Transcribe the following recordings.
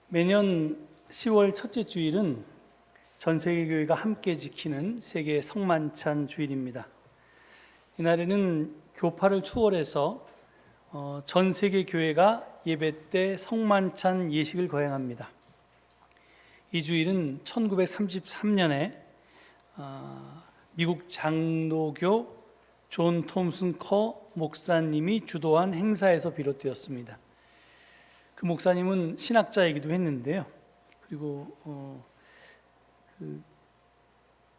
매년 10월 첫째 주일은 전 세계 교회가 함께 지키는 세계 성만찬 주일입니다. 이날에는 교파를 초월해서 전 세계 교회가 예배 때 성만찬 예식을 거행합니다. 이 주일은 1933년에 미국 장로교 존 톰슨 커 목사님이 주도한 행사에서 비롯되었습니다. 그 목사님은 신학자이기도 했는데요. 그리고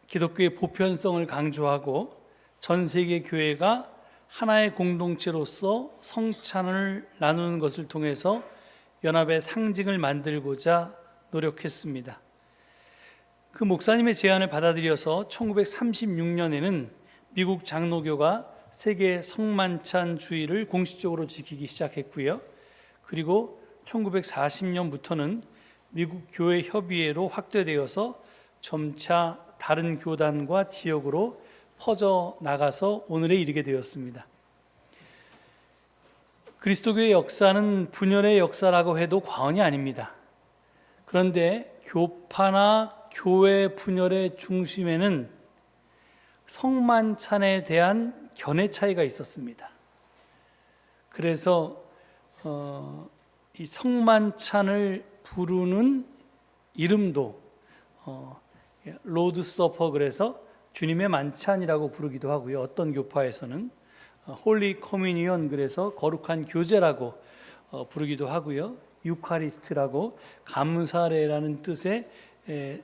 기독교의 보편성을 강조하고 전 세계 교회가 하나의 공동체로서 성찬을 나누는 것을 통해서 연합의 상징을 만들고자 노력했습니다. 그 목사님의 제안을 받아들여서 1936년에는 미국 장로교가 세계 성만찬 주일을 공식적으로 지키기 시작했고요. 그리고 1940년부터는 미국 교회 협의회로 확대되어서 점차 다른 교단과 지역으로 퍼져 나가서 오늘에 이르게 되었습니다. 그리스도교의 역사는 분열의 역사라고 해도 과언이 아닙니다. 그런데 교파나 교회 분열의 중심에는 성만찬에 대한 견해 차이가 있었습니다. 그래서 이 성만찬을 부르는 이름도 로드 서퍼, 그래서 주님의 만찬이라고 부르기도 하고요. 어떤 교파에서는 홀리 커뮤니언, 그래서 거룩한 교제라고 부르기도 하고요. 유카리스트라고 감사례라는 뜻의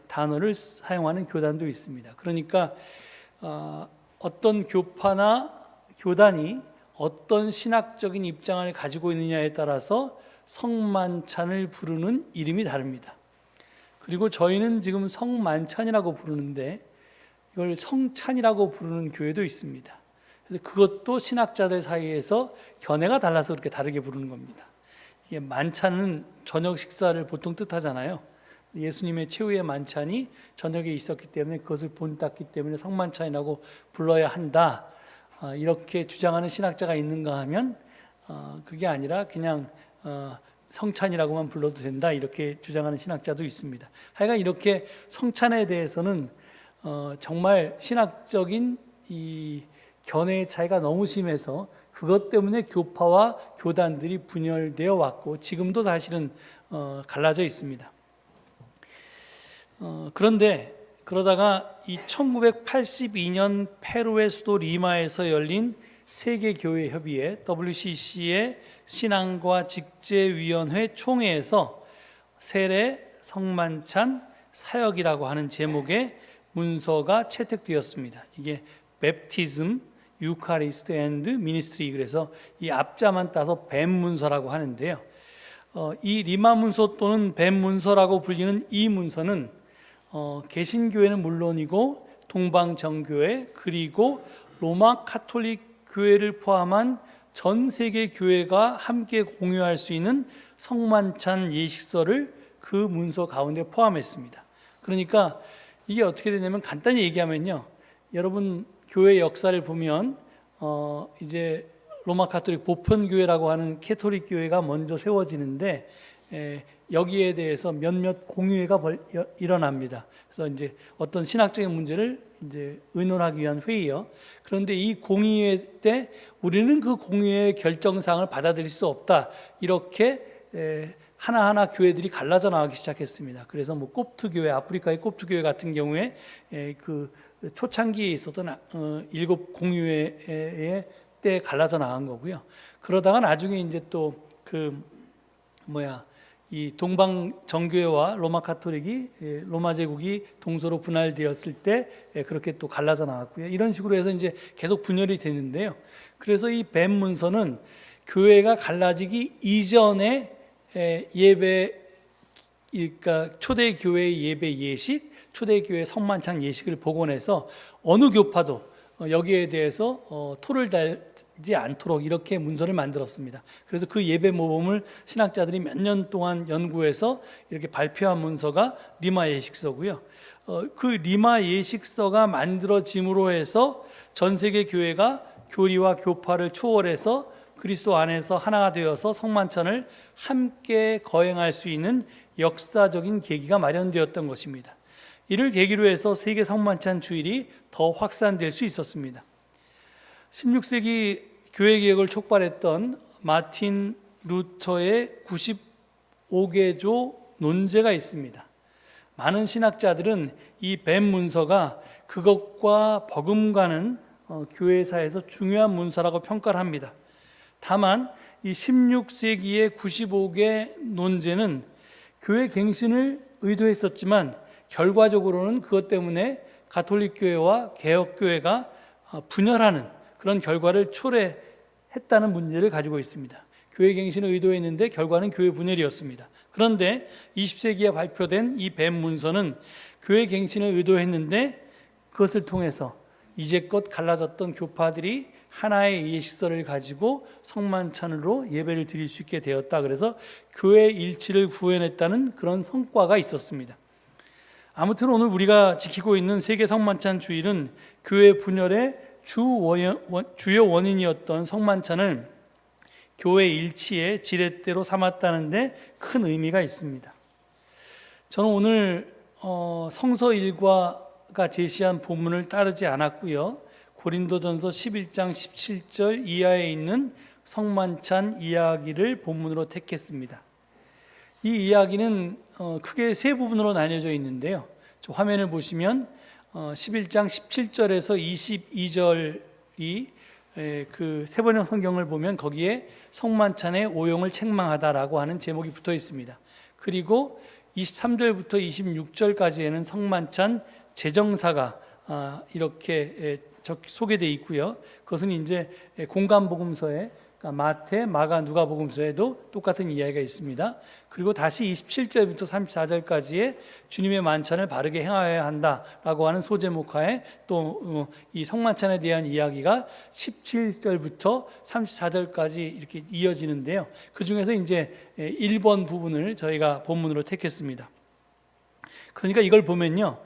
단어를 사용하는 교단도 있습니다. 그러니까 어떤 교파나 교단이 어떤 신학적인 입장을 가지고 있느냐에 따라서 성만찬을 부르는 이름이 다릅니다. 그리고 저희는 지금 성만찬이라고 부르는데 이걸 성찬이라고 부르는 교회도 있습니다. 그래서 그것도 신학자들 사이에서 견해가 달라서 그렇게 다르게 부르는 겁니다. 이게 만찬은 저녁 식사를 보통 뜻하잖아요. 예수님의 최후의 만찬이 저녁에 있었기 때문에 그것을 본땄기 때문에 성만찬이라고 불러야 한다, 이렇게 주장하는 신학자가 있는가 하면 그게 아니라 그냥 성찬이라고만 불러도 된다, 이렇게 주장하는 신학자도 있습니다. 하여간 이렇게 성찬에 대해서는 정말 신학적인 이 견해의 차이가 너무 심해서 그것 때문에 교파와 교단들이 분열되어 왔고 지금도 사실은 갈라져 있습니다. 그런데 그러다가 이 1982년 페루의 수도 리마에서 열린 세계교회협의회 WCC의 신앙과 직제위원회 총회에서 세례, 성만찬, 사역이라고 하는 제목의 문서가 채택되었습니다. 이게 Baptism, Eucharist and Ministry, 그래서 이 앞자만 따서 뱀 문서라고 하는데요. 이 리마 문서 또는 뱀 문서라고 불리는 이 문서는 개신교회는 물론이고 동방정교회 그리고 로마 카톨릭 교회를 포함한 전 세계 교회가 함께 공유할 수 있는 성만찬 예식서를 그 문서 가운데 포함했습니다. 그러니까 이게 어떻게 되냐면 간단히 얘기하면요, 여러분 교회 역사를 보면 이제 로마 카톨릭 보편교회라고 하는 캐톨릭 교회가 먼저 세워지는데 여기에 대해서 몇몇 공유회가 일어납니다. 그래서 이제 어떤 신학적인 문제를 이제 의논하기 위한 회의요. 그런데 이 공유회 때 우리는 그 공유회의 결정사항을 받아들일 수 없다, 이렇게 하나하나 교회들이 갈라져 나가기 시작했습니다. 그래서 뭐 콥트 교회, 아프리카의 콥트 교회 같은 경우에 그 초창기에 있었던 7 공유회 때 갈라져 나간 거고요. 그러다가 나중에 이제 또 이 동방 정교회와 로마 카톨릭이 로마 제국이 동서로 분할되었을 때 그렇게 또 갈라져 나갔고요. 이런 식으로 해서 이제 계속 분열이 되는데요. 그래서 이 뱀 문서는 교회가 갈라지기 이전에 예배, 그러니까 초대교회의 예배 예식, 초대교회 성만찬 예식을 복원해서 어느 교파도 여기에 대해서 토를 달지 않도록 이렇게 문서를 만들었습니다. 그래서 그 예배 모범을 신학자들이 몇 년 동안 연구해서 이렇게 발표한 문서가 리마 예식서고요. 그 리마 예식서가 만들어짐으로 해서 전 세계 교회가 교리와 교파를 초월해서 그리스도 안에서 하나가 되어서 성만찬을 함께 거행할 수 있는 역사적인 계기가 마련되었던 것입니다. 이를 계기로 해서 세계 성만찬 주일이 더 확산될 수 있었습니다. 16세기 교회 개혁을 촉발했던 마틴 루터의 95개조 논제가 있습니다. 많은 신학자들은 이 뱀 문서가 그것과 버금가는 교회사에서 중요한 문서라고 평가를 합니다. 다만 이 16세기의 95개 논제는 교회 갱신을 의도했었지만 결과적으로는 그것 때문에 가톨릭 교회와 개혁 교회가 분열하는 그런 결과를 초래했다는 문제를 가지고 있습니다. 교회 갱신을 의도했는데 결과는 교회 분열이었습니다. 그런데 20세기에 발표된 이 뱀 문서는 교회 갱신을 의도했는데 그것을 통해서 이제껏 갈라졌던 교파들이 하나의 예식설을 가지고 성만찬으로 예배를 드릴 수 있게 되었다. 그래서 교회 일치를 구해냈다는 그런 성과가 있었습니다. 아무튼 오늘 우리가 지키고 있는 세계 성만찬 주일은 교회 분열의 주요 원인이었던 성만찬을 교회 일치의 지렛대로 삼았다는 데 큰 의미가 있습니다. 저는 오늘 성서 일과가 제시한 본문을 따르지 않았고요. 고린도전서 11장 17절 이하에 있는 성만찬 이야기를 본문으로 택했습니다. 이 이야기는 크게 세 부분으로 나뉘어져 있는데요. 저 화면을 보시면 11장 17절에서 22절이 그 세번역 성경을 보면 거기에 성만찬의 오용을 책망하다라고 하는 제목이 붙어 있습니다. 그리고 23절부터 26절까지에는 성만찬 제정사가 이렇게 소개되어 있고요. 그것은 이제 공간복음서에 마태, 마가, 누가복음서에도 똑같은 이야기가 있습니다. 그리고 다시 27절부터 34절까지의 주님의 만찬을 바르게 행하여야 한다라고 하는 소제목하에 또 이 성만찬에 대한 이야기가 17절부터 34절까지 이렇게 이어지는데요. 그 중에서 이제 1번 부분을 저희가 본문으로 택했습니다. 그러니까 이걸 보면요,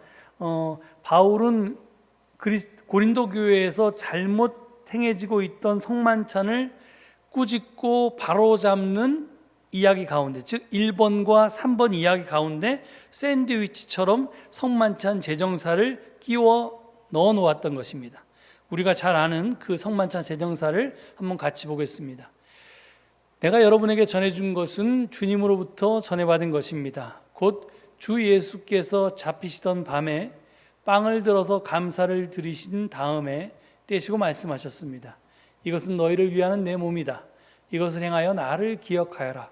바울은 고린도 교회에서 잘못 행해지고 있던 성만찬을 꾸짖고 바로잡는 이야기 가운데, 즉 1번과 3번 이야기 가운데 샌드위치처럼 성만찬 제정사를 끼워 넣어 놓았던 것입니다. 우리가 잘 아는 그 성만찬 제정사를 한번 같이 보겠습니다. 내가 여러분에게 전해준 것은 주님으로부터 전해받은 것입니다. 곧 주 예수께서 잡히시던 밤에 빵을 들어서 감사를 드리신 다음에 떼시고 말씀하셨습니다. 이것은 너희를 위하는 내 몸이다. 이것을 행하여 나를 기억하여라.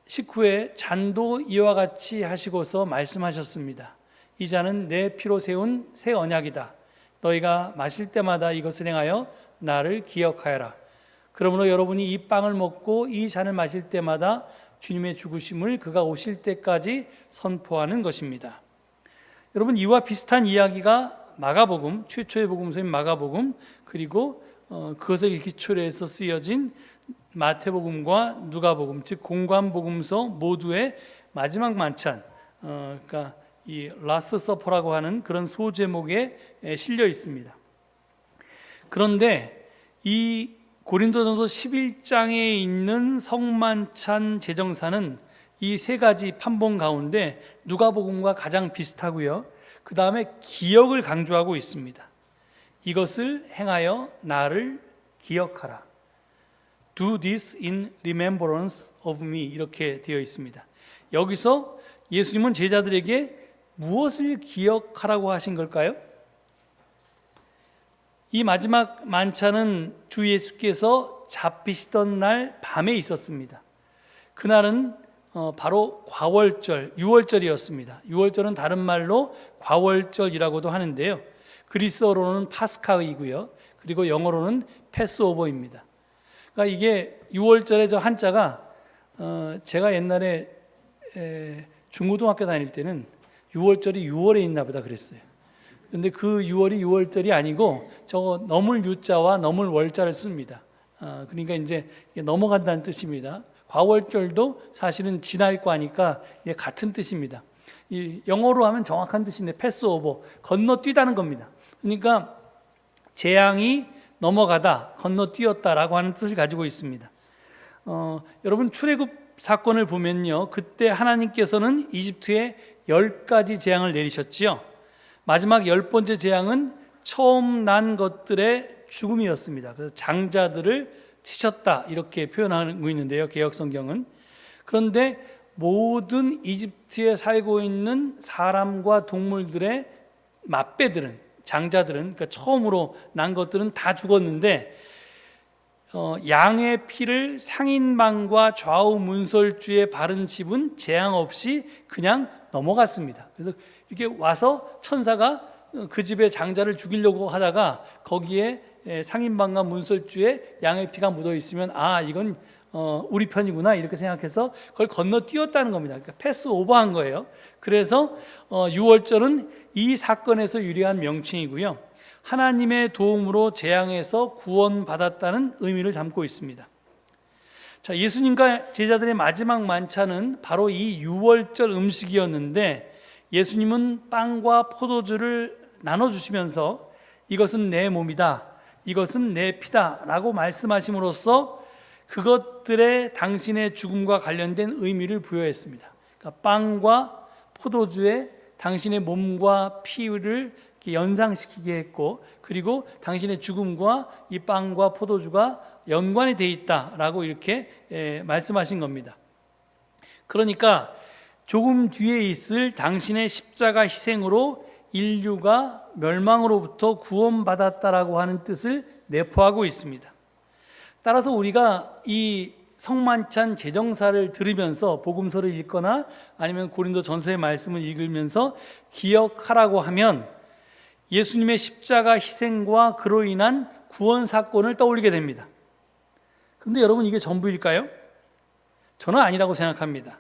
식후에 잔도 이와 같이 하시고서 말씀하셨습니다. 이 잔은 내 피로 세운 새 언약이다. 너희가 마실 때마다 이것을 행하여 나를 기억하여라. 그러므로 여러분이 이 빵을 먹고 이 잔을 마실 때마다 주님의 죽으심을 그가 오실 때까지 선포하는 것입니다. 여러분, 이와 비슷한 이야기가 마가복음, 최초의 복음서인 마가복음, 그리고 그것을 기초로 해서 쓰여진 마태복음과 누가복음, 즉 공관복음서 모두의 마지막 만찬, 그러니까 이 라스트 서퍼라고 하는 그런 소제목에 실려 있습니다. 그런데 이 고린도전서 11장에 있는 성만찬 제정사는 이 세 가지 판본 가운데 누가복음과 가장 비슷하고요. 그 다음에 기억을 강조하고 있습니다. 이것을 행하여 나를 기억하라. Do this in remembrance of me. 이렇게 되어 있습니다. 여기서 예수님은 제자들에게 무엇을 기억하라고 하신 걸까요? 이 마지막 만찬은 주 예수께서 잡히시던 날 밤에 있었습니다. 그날은 바로 과월절, 6월절이었습니다. 6월절은 다른 말로 과월절이라고도 하는데요. 그리스어로는 파스카이고요. 그리고 영어로는 패스오버입니다. 그러니까 이게 6월절의 저 한자가 제가 옛날에 중고등학교 다닐 때는 6월절이 6월에 있나 보다 그랬어요. 근데 그 6월이 6월절이 아니고 저거 넘을 유자와 넘을 월자를 씁니다. 그러니까 이제 넘어간다는 뜻입니다. 과월절도 사실은 지날 거니까 같은 뜻입니다. 이 영어로 하면 정확한 뜻인데 패스오버, 건너뛰다는 겁니다. 그러니까 재앙이 넘어가다, 건너뛰었다라고 하는 뜻을 가지고 있습니다. 여러분 출애굽 사건을 보면요, 그때 하나님께서는 이집트에 10가지 재앙을 내리셨지요. 마지막 10번째 재앙은 처음 난 것들의 죽음이었습니다. 그래서 장자들을 치셨다 이렇게 표현하고 있는데요, 개역성경은. 그런데 모든 이집트에 살고 있는 사람과 동물들의 맏배들은, 장자들은, 그러니까 처음으로 난 것들은 다 죽었는데 양의 피를 상인방과 좌우 문설주에 바른 집은 재앙 없이 그냥 넘어갔습니다. 그래서 이렇게 와서 천사가 그 집의 장자를 죽이려고 하다가 거기에 상인방과 문설주에 양의 피가 묻어 있으면 이건 우리 편이구나 이렇게 생각해서 그걸 건너뛰었다는 겁니다. 그러니까 패스 오버한 거예요. 그래서 유월절은 이 사건에서 유래한 명칭이고요, 하나님의 도움으로 재앙에서 구원받았다는 의미를 담고 있습니다. 자, 예수님과 제자들의 마지막 만찬은 바로 이 유월절 음식이었는데, 예수님은 빵과 포도주를 나눠주시면서 이것은 내 몸이다, 이것은 내 피다 라고 말씀하심으로써 그것들의 당신의 죽음과 관련된 의미를 부여했습니다. 그러니까 빵과 포도주에 당신의 몸과 피를 연상시키게 했고, 그리고 당신의 죽음과 이 빵과 포도주가 연관이 되어 있다라고 이렇게 말씀하신 겁니다. 그러니까 조금 뒤에 있을 당신의 십자가 희생으로 인류가 멸망으로부터 구원받았다라고 하는 뜻을 내포하고 있습니다. 따라서 우리가 이 성만찬 제정사를 들으면서 복음서를 읽거나 아니면 고린도전서의 말씀을 읽으면서 기억하라고 하면 예수님의 십자가 희생과 그로 인한 구원 사건을 떠올리게 됩니다. 그런데 여러분, 이게 전부일까요? 저는 아니라고 생각합니다.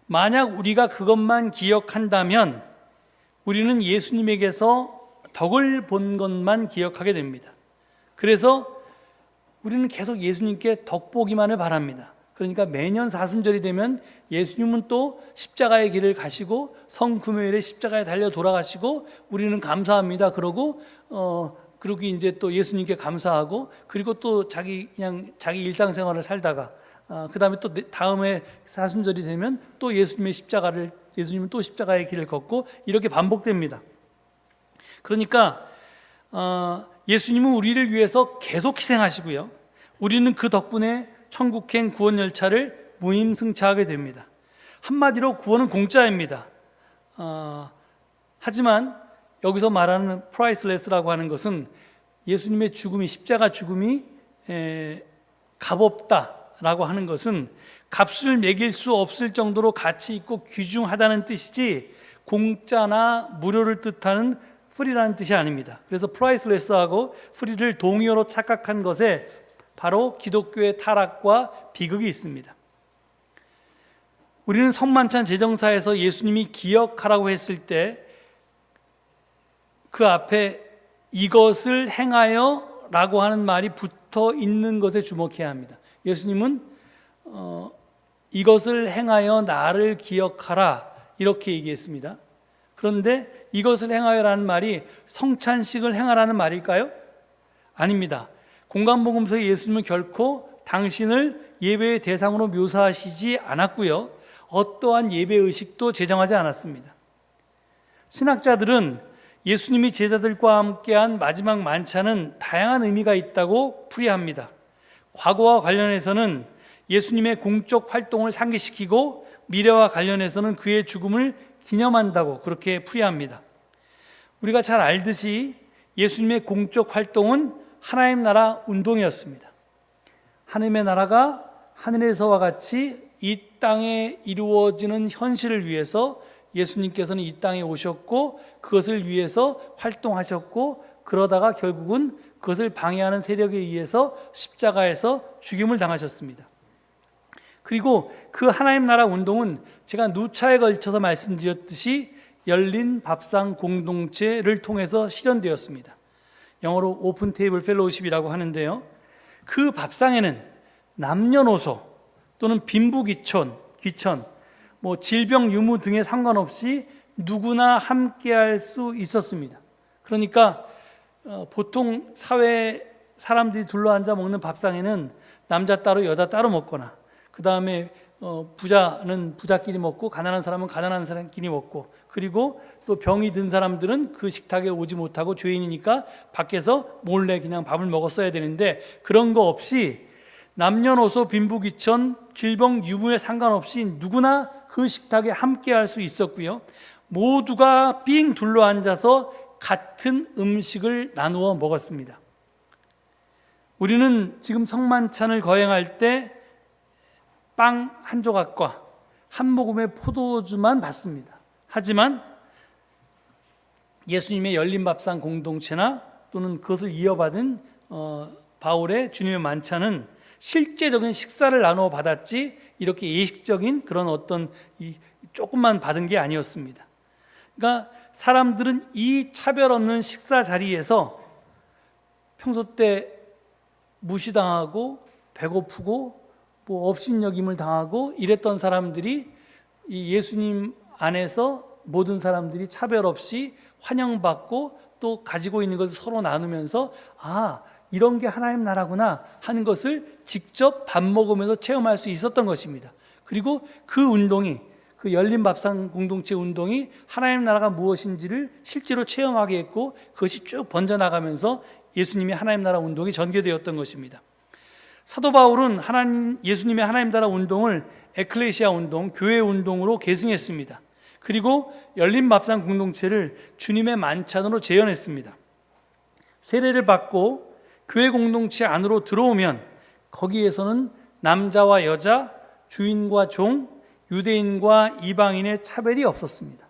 만약 우리가 그것만 기억한다면 우리는 예수님에게서 덕을 본 것만 기억하게 됩니다. 그래서 우리는 계속 예수님께 덕 보기만을 바랍니다. 그러니까 매년 사순절이 되면 예수님은 또 십자가의 길을 가시고 성금요일에 십자가에 달려 돌아가시고 우리는 감사합니다 그러고 그리고 이제 또 예수님께 감사하고, 그리고 또 자기 일상생활을 살다가 그 다음에 또 다음에 사순절이 되면 또 예수님은 또 십자가의 길을 걷고 이렇게 반복됩니다. 그러니까 예수님은 우리를 위해서 계속 희생하시고요, 우리는 그 덕분에 천국행 구원 열차를 무임승차하게 됩니다. 한마디로 구원은 공짜입니다. 하지만 여기서 말하는 priceless라고 하는 것은 예수님의 죽음이, 십자가 죽음이 값없다라고 하는 것은 값을 매길 수 없을 정도로 가치 있고 귀중하다는 뜻이지 공짜나 무료를 뜻하는 프리라는 뜻이 아닙니다. 그래서 priceless하고 프리를 동의어로 착각한 것에 바로 기독교의 타락과 비극이 있습니다. 우리는 성만찬 제정사에서 예수님이 기억하라고 했을 때 그 앞에 이것을 행하여 라고 하는 말이 붙어 있는 것에 주목해야 합니다. 예수님은 이것을 행하여 나를 기억하라 이렇게 얘기했습니다. 그런데 이것을 행하여라는 말이 성찬식을 행하라는 말일까요? 아닙니다. 공간복음서에 예수님은 결코 당신을 예배의 대상으로 묘사하시지 않았고요, 어떠한 예배의식도 제정하지 않았습니다. 신학자들은 예수님이 제자들과 함께한 마지막 만찬은 다양한 의미가 있다고 풀이합니다. 과거와 관련해서는 예수님의 공적 활동을 상기시키고, 미래와 관련해서는 그의 죽음을 기념한다고 그렇게 풀이합니다. 우리가 잘 알듯이 예수님의 공적 활동은 하나님 나라 운동이었습니다. 하나님의 나라가 하늘에서와 같이 이 땅에 이루어지는 현실을 위해서 예수님께서는 이 땅에 오셨고 그것을 위해서 활동하셨고, 그러다가 결국은 그것을 방해하는 세력에 의해서 십자가에서 죽임을 당하셨습니다. 그리고 그 하나님 나라 운동은 제가 누차에 걸쳐서 말씀드렸듯이 열린 밥상 공동체를 통해서 실현되었습니다. 영어로 오픈 테이블 펠로우십이라고 하는데요, 그 밥상에는 남녀노소 또는 빈부귀천, 질병 유무 등에 상관없이 누구나 함께할 수 있었습니다. 그러니까 보통 사회 사람들이 둘러앉아 먹는 밥상에는 남자 따로 여자 따로 먹거나, 그 다음에 부자는 부자끼리 먹고 가난한 사람은 가난한 사람끼리 먹고, 그리고 또 병이 든 사람들은 그 식탁에 오지 못하고 죄인이니까 밖에서 몰래 그냥 밥을 먹었어야 되는데, 그런 거 없이 남녀노소 빈부귀천 질병 유무에 상관없이 누구나 그 식탁에 함께 할 수 있었고요. 모두가 삥 둘러앉아서 같은 음식을 나누어 먹었습니다. 우리는 지금 성만찬을 거행할 때 빵 한 조각과 한 모금의 포도주만 받습니다. 하지만 예수님의 열린 밥상 공동체나 또는 그것을 이어받은 바울의 주님의 만찬은 실제적인 식사를 나누어 받았지, 이렇게 예식적인 그런 어떤 조금만 받은 게 아니었습니다. 그러니까 사람들은 이 차별 없는 식사 자리에서 평소 때 무시당하고 배고프고 뭐 업신여김을 당하고 이랬던 사람들이 이 예수님 안에서 모든 사람들이 차별 없이 환영받고 또 가지고 있는 것을 서로 나누면서 이런 게 하나님 나라구나 하는 것을 직접 밥 먹으면서 체험할 수 있었던 것입니다. 그리고 그 운동이, 그 열린 밥상 공동체 운동이 하나님 나라가 무엇인지를 실제로 체험하게 했고, 그것이 쭉 번져나가면서 예수님의 하나님 나라 운동이 전개되었던 것입니다. 사도 바울은 예수님의 하나님 나라 운동을 에클레시아 운동, 교회 운동으로 계승했습니다. 그리고 열린 밥상 공동체를 주님의 만찬으로 재현했습니다. 세례를 받고 교회 공동체 안으로 들어오면 거기에서는 남자와 여자, 주인과 종, 유대인과 이방인의 차별이 없었습니다.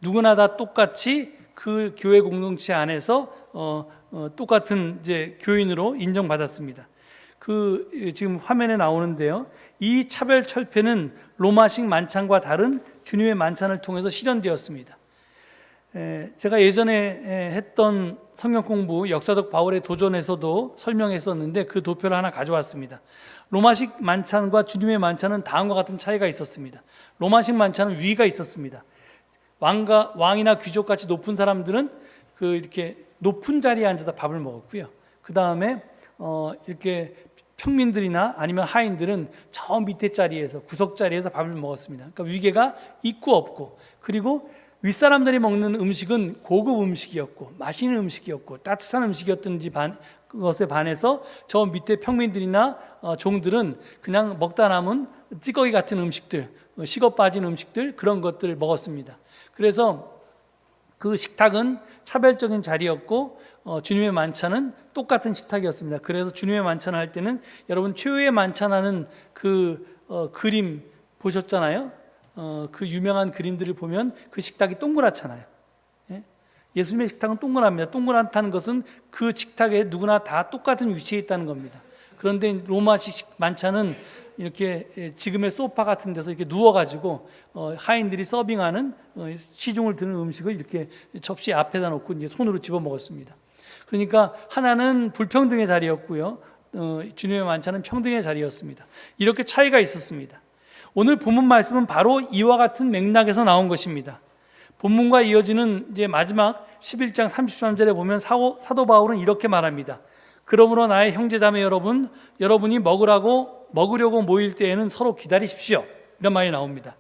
누구나 다 똑같이 그 교회 공동체 안에서 똑같은 이제 교인으로 인정받았습니다. 지금 화면에 나오는데요. 이 차별 철폐는 로마식 만찬과 다른 주님의 만찬을 통해서 실현되었습니다. 제가 예전에 했던 성경 공부 역사적 바울의 도전에서도 설명했었는데 그 도표를 하나 가져왔습니다. 로마식 만찬과 주님의 만찬은 다음과 같은 차이가 있었습니다. 로마식 만찬은 위가 있었습니다. 왕이나 귀족같이 높은 사람들은 이렇게 높은 자리에 앉아서 밥을 먹었고요. 그 다음에 이렇게 평민들이나 아니면 하인들은 저 밑에 자리에서, 구석 자리에서 밥을 먹었습니다. 그러니까 위계가 있고 없고, 그리고 윗사람들이 먹는 음식은 고급 음식이었고 맛있는 음식이었고 따뜻한 음식이었던지 그것에 반해서 저 밑에 평민들이나 종들은 그냥 먹다 남은 찌꺼기 같은 음식들, 식어 빠진 음식들, 그런 것들을 먹었습니다. 그래서 그 식탁은 차별적인 자리였고 주님의 만찬은 똑같은 식탁이었습니다. 그래서 주님의 만찬을 할 때는 여러분 최후의 만찬하는 그림 보셨잖아요. 그 유명한 그림들을 보면 그 식탁이 동그랗잖아요. 예수님의 식탁은 동그랍니다. 동그랗다는 것은 그 식탁에 누구나 다 똑같은 위치에 있다는 겁니다. 그런데 로마식 만찬은 이렇게 지금의 소파 같은 데서 이렇게 누워가지고 하인들이 서빙하는 시중을 드는 음식을 이렇게 접시 앞에다 놓고 이제 손으로 집어 먹었습니다. 그러니까 하나는 불평등의 자리였고요, 주님의 만찬은 평등의 자리였습니다. 이렇게 차이가 있었습니다. 오늘 본문 말씀은 바로 이와 같은 맥락에서 나온 것입니다. 본문과 이어지는 이제 마지막 11장 33절에 보면 사도 바울은 이렇게 말합니다. 그러므로 나의 형제자매 여러분, 여러분이 먹으려고 모일 때에는 서로 기다리십시오. 이런 말이 나옵니다.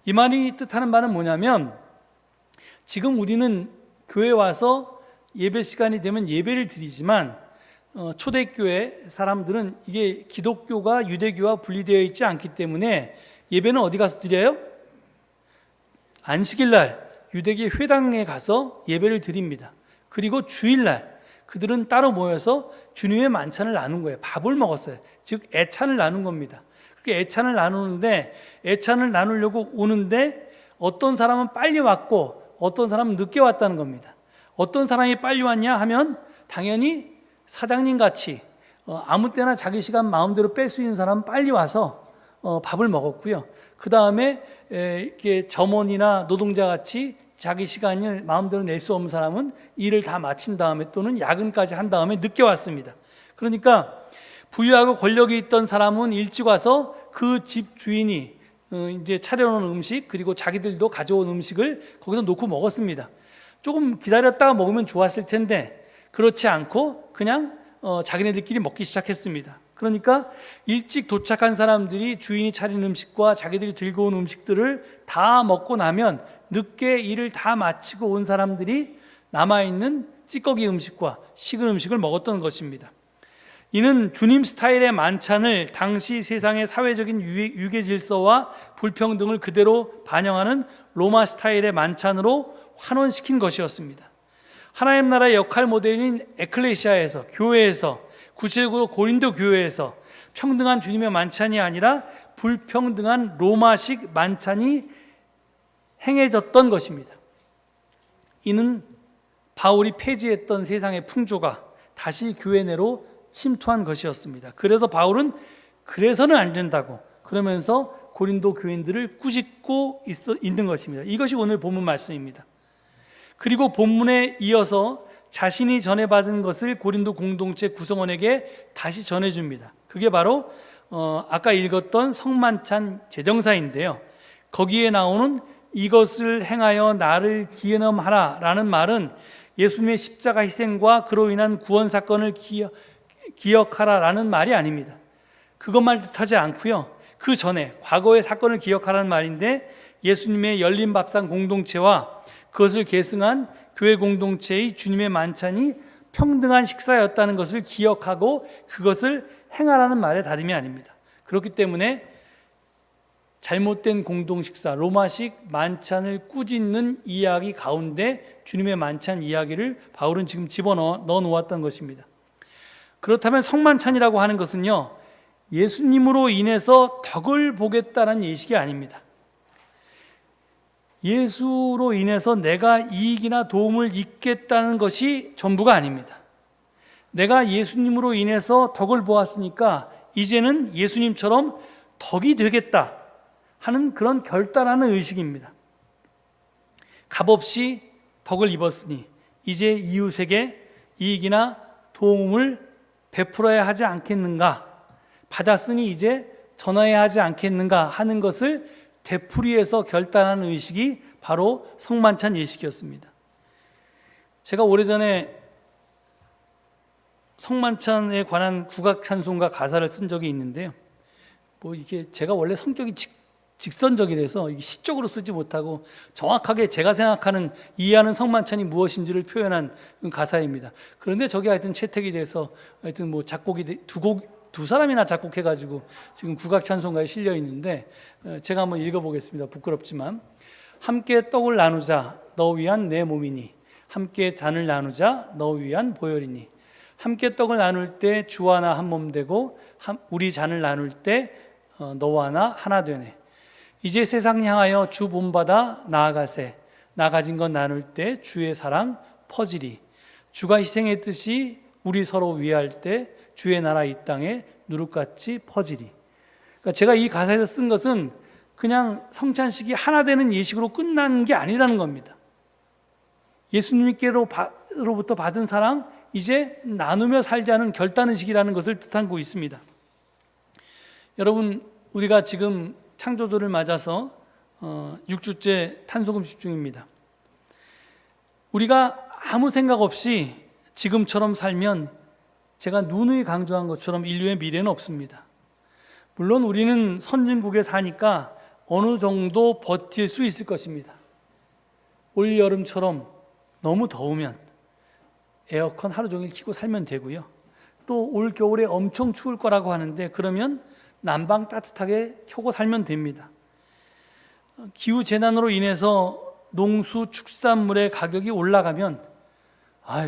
이 말이 뜻하는 바는 뭐냐면, 지금 우리는 교회에 와서 예배 시간이 되면 예배를 드리지만 초대교회 사람들은 이게 기독교가 유대교와 분리되어 있지 않기 때문에 예배는 어디 가서 드려요? 안식일날 유대교 회당에 가서 예배를 드립니다. 그리고 주일날 그들은 따로 모여서 주님의 만찬을 나눈 거예요. 밥을 먹었어요. 즉 애찬을 나눈 겁니다. 그렇게 애찬을 나누는데, 애찬을 나누려고 오는데 어떤 사람은 빨리 왔고 어떤 사람은 늦게 왔다는 겁니다. 어떤 사람이 빨리 왔냐 하면 당연히 사장님 같이 아무 때나 자기 시간 마음대로 뺄 수 있는 사람은 빨리 와서 밥을 먹었고요. 그 다음에 이렇게 점원이나 노동자 같이 자기 시간을 마음대로 낼 수 없는 사람은 일을 다 마친 다음에 또는 야근까지 한 다음에 늦게 왔습니다. 그러니까 부유하고 권력이 있던 사람은 일찍 와서 그 집 주인이 이제 차려놓은 음식, 그리고 자기들도 가져온 음식을 거기서 놓고 먹었습니다. 조금 기다렸다가 먹으면 좋았을 텐데 그렇지 않고 그냥 자기네들끼리 먹기 시작했습니다. 그러니까 일찍 도착한 사람들이 주인이 차린 음식과 자기들이 들고 온 음식들을 다 먹고 나면 늦게 일을 다 마치고 온 사람들이 남아있는 찌꺼기 음식과 식은 음식을 먹었던 것입니다. 이는 주님 스타일의 만찬을 당시 세상의 사회적인 유계 질서와 불평등을 그대로 반영하는 로마 스타일의 만찬으로 환원시킨 것이었습니다. 하나님 나라의 역할 모델인 에클레시아에서, 교회에서, 구체적으로 고린도 교회에서 평등한 주님의 만찬이 아니라 불평등한 로마식 만찬이 행해졌던 것입니다. 이는 바울이 폐지했던 세상의 풍조가 다시 교회 내로 침투한 것이었습니다. 그래서 바울은 그래서는 안 된다고 그러면서 고린도 교인들을 꾸짖고 있는 것입니다. 이것이 오늘 본문 말씀입니다. 그리고 본문에 이어서 자신이 전해받은 것을 고린도 공동체 구성원에게 다시 전해줍니다. 그게 바로 아까 읽었던 성만찬 제정사인데요. 거기에 나오는 이것을 행하여 나를 기념하라 라는 말은 예수님의 십자가 희생과 그로 인한 구원 사건을 기억하라 라는 말이 아닙니다. 그것만 뜻하지 않고요. 그 전에 과거의 사건을 기억하라는 말인데 예수님의 열린 밥상 공동체와 그것을 계승한 교회 공동체의 주님의 만찬이 평등한 식사였다는 것을 기억하고 그것을 행하라는 말에 다름이 아닙니다. 그렇기 때문에 잘못된 공동식사, 로마식 만찬을 꾸짖는 이야기 가운데 주님의 만찬 이야기를 바울은 지금 집어넣어 놓았던 것입니다. 그렇다면 성만찬이라고 하는 것은요, 예수님으로 인해서 덕을 보겠다는 예식이 아닙니다. 예수로 인해서 내가 이익이나 도움을 입겠다는 것이 전부가 아닙니다. 내가 예수님으로 인해서 덕을 보았으니까 이제는 예수님처럼 덕이 되겠다 하는 그런 결단하는 의식입니다. 값없이 덕을 입었으니 이제 이웃에게 이익이나 도움을 베풀어야 하지 않겠는가, 받았으니 이제 전해야 하지 않겠는가 하는 것을 되풀이해서 결단하는 의식이 바로 성만찬 예식이었습니다. 제가 오래전에 성만찬에 관한 국악 찬송가 가사를 쓴 적이 있는데요. 이게 제가 원래 성격이 직선적이라서 이게 시적으로 쓰지 못하고 정확하게 제가 생각하는 이해하는 성만찬이 무엇인지를 표현한 가사입니다. 그런데 저게 하여튼 채택이 돼서 하여튼 작곡이 두 사람이나 작곡해가지고 지금 국악 찬송가에 실려 있는데 제가 한번 읽어보겠습니다. 부끄럽지만 함께 떡을 나누자 너 위한 내 몸이니 함께 잔을 나누자 너 위한 보혈이니 함께 떡을 나눌 때 주와 나 한 몸 되고 우리 잔을 나눌 때 너와 나 하나 되네. 이제 세상 향하여 주 본받아 나아가세. 나 가진 것 나눌 때 주의 사랑 퍼지리. 주가 희생했듯이 우리 서로 위할 때 주의 나라 이 땅에 누룩같이 퍼지리. 그러니까 제가 이 가사에서 쓴 것은 그냥 성찬식이 하나 되는 예식으로 끝난 게 아니라는 겁니다. 예수님께로부터 받은 사랑 이제 나누며 살자는 결단의식이라는 것을 뜻하고 있습니다. 여러분, 우리가 지금 창조주를 맞아서 6주째 탄소금식 중입니다. 우리가 아무 생각 없이 지금처럼 살면 제가 누누이 강조한 것처럼 인류의 미래는 없습니다. 물론 우리는 선진국에 사니까 어느 정도 버틸 수 있을 것입니다. 올 여름처럼 너무 더우면 에어컨 하루 종일 켜고 살면 되고요. 또 올 겨울에 엄청 추울 거라고 하는데 그러면 난방 따뜻하게 켜고 살면 됩니다. 기후재난으로 인해서 농수축산물의 가격이 올라가면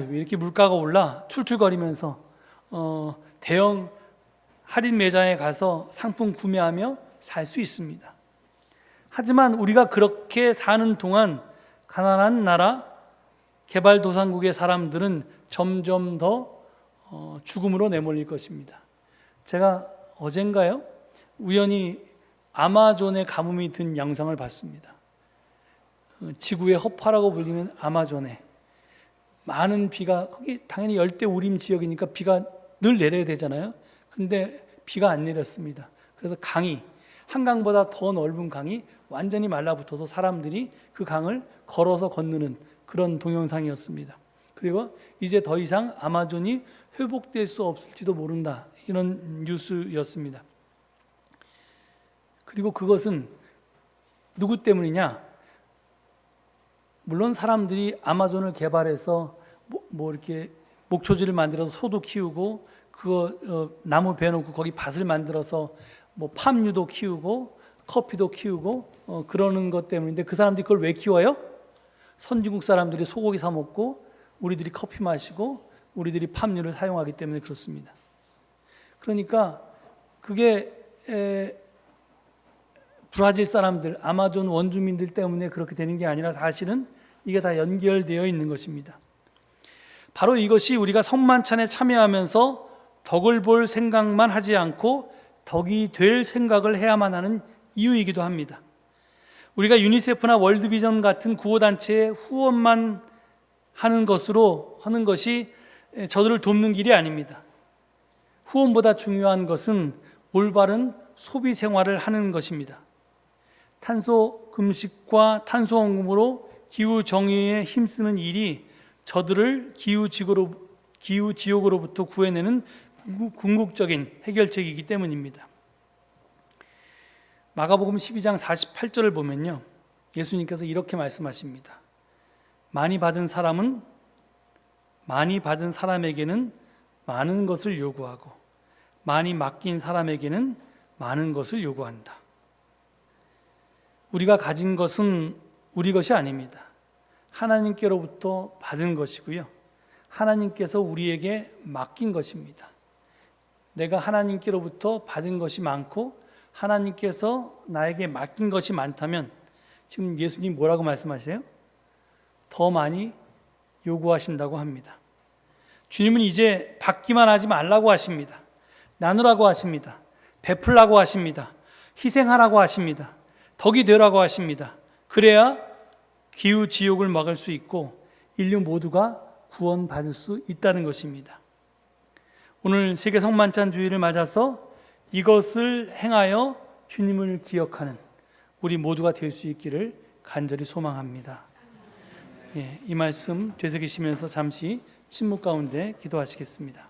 왜 이렇게 물가가 올라 툴툴거리면서 대형 할인 매장에 가서 상품 구매하며 살 수 있습니다. 하지만 우리가 그렇게 사는 동안 가난한 나라, 개발도상국의 사람들은 점점 더 죽음으로 내몰릴 것입니다. 제가 어젠가요? 우연히 아마존의 가뭄이 든 영상을 봤습니다. 지구의 허파라고 불리는 아마존에 많은 비가, 거기 당연히 열대 우림 지역이니까 비가 늘 내려야 되잖아요. 근데 비가 안 내렸습니다. 그래서 한강보다 더 넓은 강이 완전히 말라붙어서 사람들이 그 강을 걸어서 건너는 그런 동영상이었습니다. 그리고 이제 더 이상 아마존이 회복될 수 없을지도 모른다. 이런 뉴스였습니다. 그리고 그것은 누구 때문이냐? 물론 사람들이 아마존을 개발해서 뭐 이렇게 목초지를 만들어서 소도 키우고 그거 나무 베놓고 거기 밭을 만들어서 뭐 팜유도 키우고 커피도 키우고 그러는 것 때문인데 그 사람들이 그걸 왜 키워요? 선진국 사람들이 소고기 사 먹고 우리들이 커피 마시고 우리들이 팜유를 사용하기 때문에 그렇습니다. 그러니까 그게 브라질 사람들, 아마존 원주민들 때문에 그렇게 되는 게 아니라 사실은 이게 다 연결되어 있는 것입니다. 바로 이것이 우리가 성만찬에 참여하면서 덕을 볼 생각만 하지 않고 덕이 될 생각을 해야만 하는 이유이기도 합니다. 우리가 유니세프나 월드비전 같은 구호단체에 후원만 하는 것이 저들을 돕는 길이 아닙니다. 후원보다 중요한 것은 올바른 소비 생활을 하는 것입니다. 탄소 금식과 탄소 원금으로 기후 정의에 힘쓰는 일이 저들을 기후 지옥으로부터 구해내는 궁극적인 해결책이기 때문입니다. 마가복음 12장 48절을 보면요, 예수님께서 이렇게 말씀하십니다. 많이 받은 사람에게는 많은 것을 요구하고 많이 맡긴 사람에게는 많은 것을 요구한다. 우리가 가진 것은 우리 것이 아닙니다. 하나님께로부터 받은 것이고요, 하나님께서 우리에게 맡긴 것입니다. 내가 하나님께로부터 받은 것이 많고 하나님께서 나에게 맡긴 것이 많다면 지금 예수님 뭐라고 말씀하세요? 더 많이 요구하신다고 합니다. 주님은 이제 받기만 하지 말라고 하십니다. 나누라고 하십니다. 베풀라고 하십니다. 희생하라고 하십니다. 덕이 되라고 하십니다. 그래야 기후 지옥을 막을 수 있고 인류 모두가 구원받을 수 있다는 것입니다. 오늘 세계 성만찬 주일을 맞아서 이것을 행하여 주님을 기억하는 우리 모두가 될 수 있기를 간절히 소망합니다. 이 말씀 되새기시면서 잠시 침묵 가운데 기도하시겠습니다.